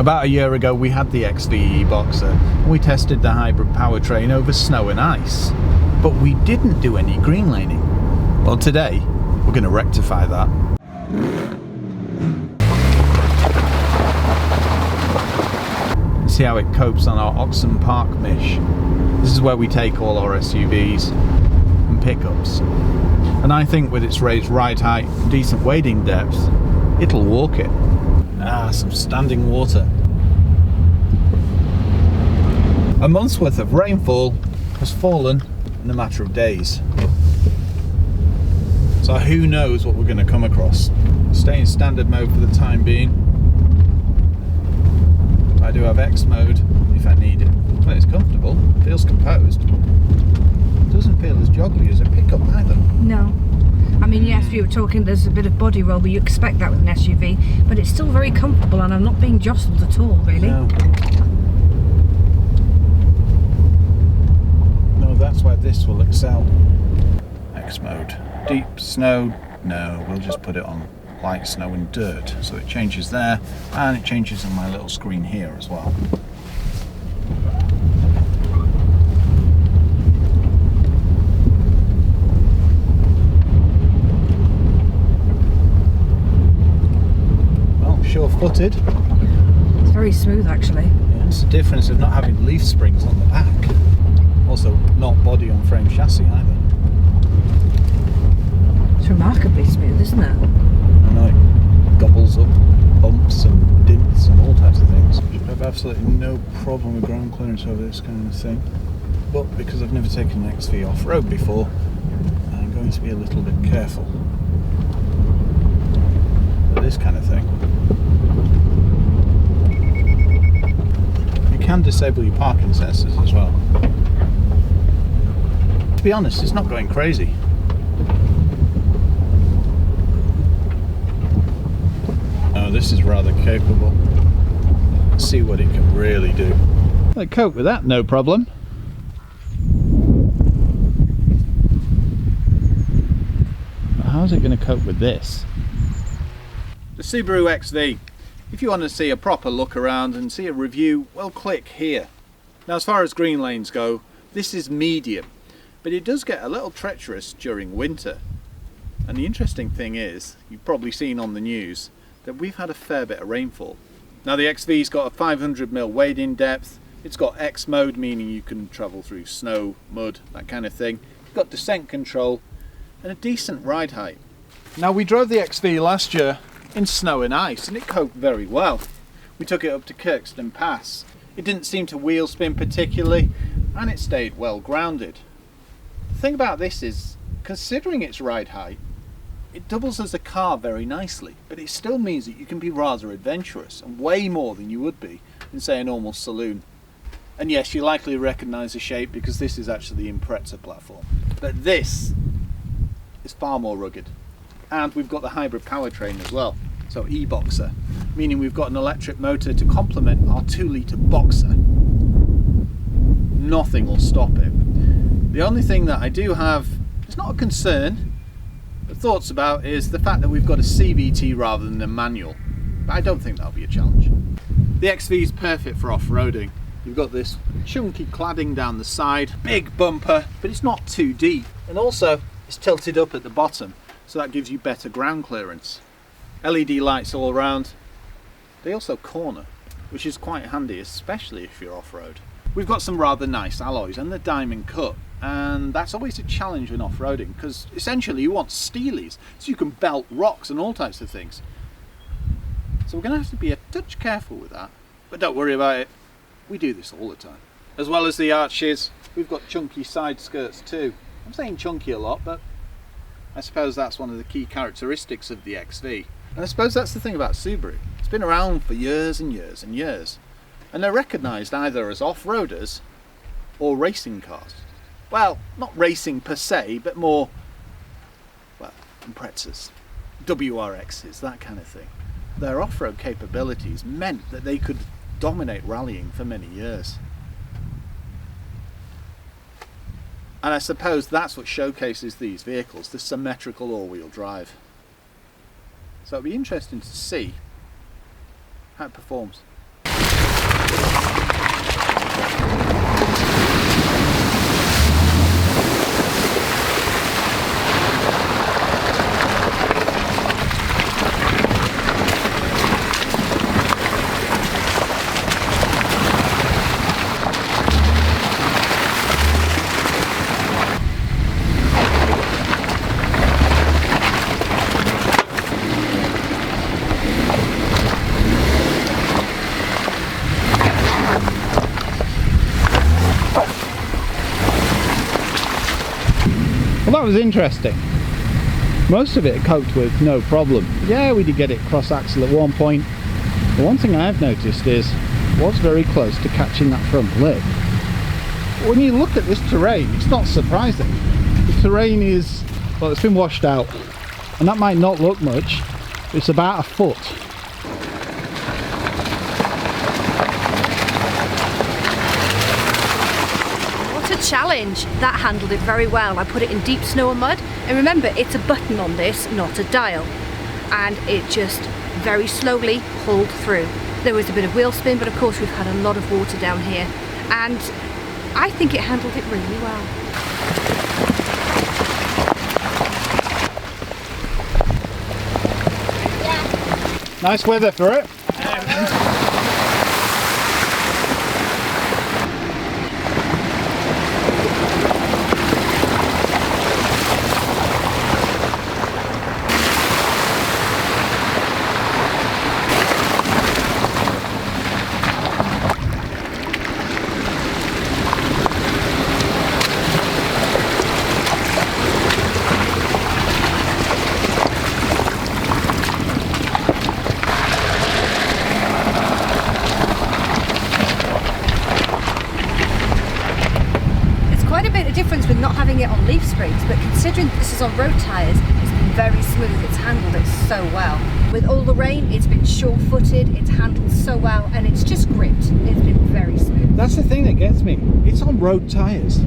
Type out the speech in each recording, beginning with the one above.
About a year ago we had the XV Boxer and we tested the hybrid powertrain over snow and ice, but we didn't do any green laning. Well, today we're going to rectify that. See how it copes on our Oxen Park Mish. This is where we take all our SUVs and pickups, and I think with its raised ride height and decent wading depth, it'll walk it. Some standing water. A month's worth of rainfall has fallen in a matter of days. So who knows what we're going to come across. Stay in standard mode for the time being. I do have X mode if I need it. But it's comfortable, feels composed. Doesn't feel as joggly as a pickup either. No. I mean, yes, we were talking there's a bit of body roll, but you expect that with an SUV, but it's still very comfortable and I'm not being jostled at all, really. No, that's where this will excel. X mode. Deep snow? No, we'll just put it on light snow and dirt. So it changes there, and it changes on my little screen here as well. Sure-footed. It's very smooth, actually. Yeah, it's the difference of not having leaf springs on the back. Also, not body on frame chassis either. It's remarkably smooth, isn't it? I know, it gobbles up bumps and dints and all types of things. I have absolutely no problem with ground clearance over this kind of thing. But because I've never taken an XV off-road before, I'm going to be a little bit careful. But this kind of thing, you can disable your parking sensors as well. To be honest, it's not going crazy. Oh, this is rather capable. Let's see what it can really do. I cope with that, no problem. But how's it going to cope with this? The Subaru XV. If you want to see a proper look around and see a review, well, click here. Now, as far as green lanes go, this is medium, but it does get a little treacherous during winter. And the interesting thing is, you've probably seen on the news, that we've had a fair bit of rainfall. Now, the XV's got a 500mm wading depth. It's got X mode, meaning you can travel through snow, mud, that kind of thing. It's got descent control and a decent ride height. Now, we drove the XV last year in snow and ice, and it coped very well. We took it up to Kirkstone Pass. It didn't seem to wheel spin particularly, and it stayed well grounded. The thing about this is, considering its ride height, it doubles as a car very nicely, but it still means that you can be rather adventurous, and way more than you would be in, say, a normal saloon. And yes, you likely recognise the shape because this is actually the Impreza platform. But this is far more rugged. And we've got the hybrid powertrain as well, so e-Boxer, meaning we've got an electric motor to complement our 2-litre Boxer. Nothing will stop it. The only thing that I do have, it's not a concern, but thoughts about, is the fact that we've got a CVT rather than a manual. But I don't think that'll be a challenge. The XV is perfect for off-roading. You've got this chunky cladding down the side, big bumper, but it's not too deep. And also, it's tilted up at the bottom, so that gives you better ground clearance. LED lights all around. They also corner, which is quite handy, especially if you're off-road. We've got some rather nice alloys and the diamond cut, and that's always a challenge when off-roading, because essentially you want steelies, so you can belt rocks and all types of things. So we're going to have to be a touch careful with that, but don't worry about it. We do this all the time. As well as the arches, we've got chunky side skirts too. I'm saying chunky a lot, but I suppose that's one of the key characteristics of the XV. And I suppose that's the thing about Subaru. It's been around for years and years and years. And they're recognised either as off-roaders or racing cars. Well, not racing per se, but more, well, Imprezas, WRXs, that kind of thing. Their off-road capabilities meant that they could dominate rallying for many years. And I suppose that's what showcases these vehicles, the symmetrical all-wheel drive. So it'll be interesting to see how it performs. that was interesting. Most of it coped with no problem. Yeah, we did get it cross axle at one point. The one thing I have noticed is it was very close to catching that front lip. When you look at this terrain, it's not surprising. The terrain is, well, it's been washed out, and that might not look much, but it's about a foot. What a challenge! That handled it very well. I put it in deep snow and mud, and remember, it's a button on this, not a dial, and it just very slowly pulled through. There was a bit of wheel spin, but of course we've had a lot of water down here, and I think it handled it really well. Nice weather for it. Difference with not having it on leaf springs, but considering this is on road tyres, it's been very smooth. It's handled it so well. With all the rain, it's been sure-footed, it's handled so well, and it's just gripped. It's been very smooth. That's the thing that gets me. It's on road tyres.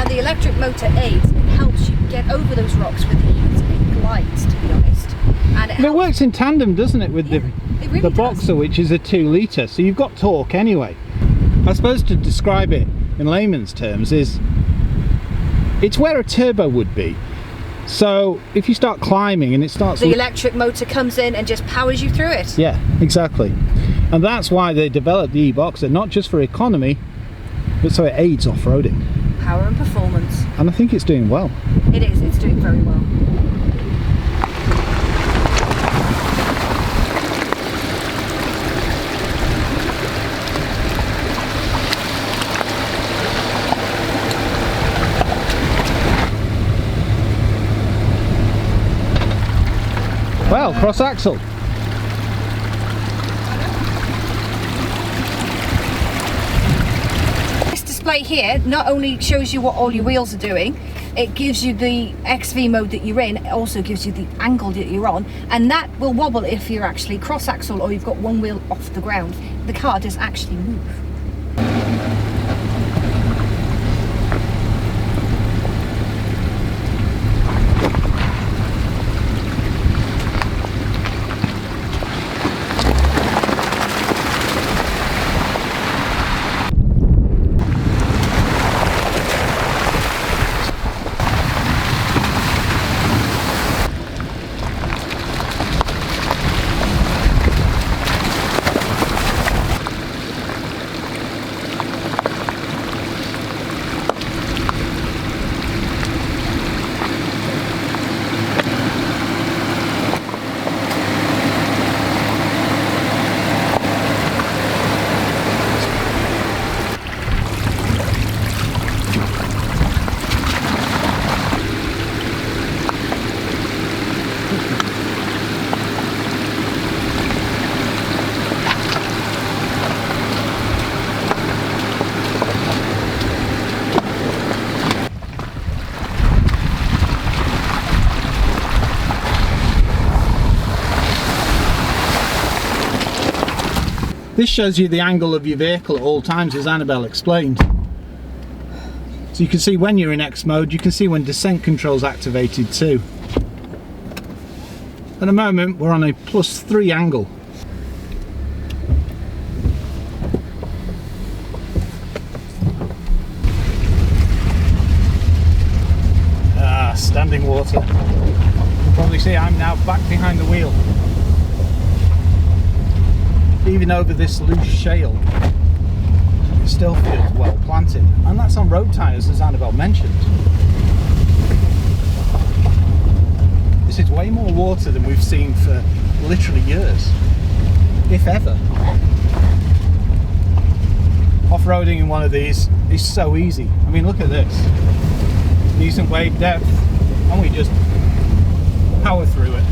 The electric motor aids, it helps you get over those rocks with ease. It glides, to be honest. And it works in tandem, doesn't it, with the Boxer, which is a 2 litre, so you've got torque anyway. I suppose to describe it in layman's terms is, it's where a turbo would be. So if you start climbing and it starts... The electric motor comes in and just powers you through it. Yeah, exactly. And that's why they developed the e-Boxer, not just for economy, but so it aids off-roading. Power and performance. And I think it's doing well. It is, it's doing very well. Well, cross axle. Display here not only shows you what all your wheels are doing, it gives you the XV mode that you're in, it also gives you the angle that you're on, and that will wobble if you're actually cross axle or you've got one wheel off the ground. The car does actually move. This shows you the angle of your vehicle at all times, as Annabelle explained. So you can see when you're in X mode, you can see when descent control's activated too. At the moment we're on a +3 angle. Standing water. You'll probably see I'm now back behind the wheel. Even over this loose shale, it still feels well planted. And that's on road tyres, as Annabelle mentioned. This is way more water than we've seen for literally years, if ever. Off-roading in one of these is so easy. I mean, look at this. Decent wave depth, and we just power through it.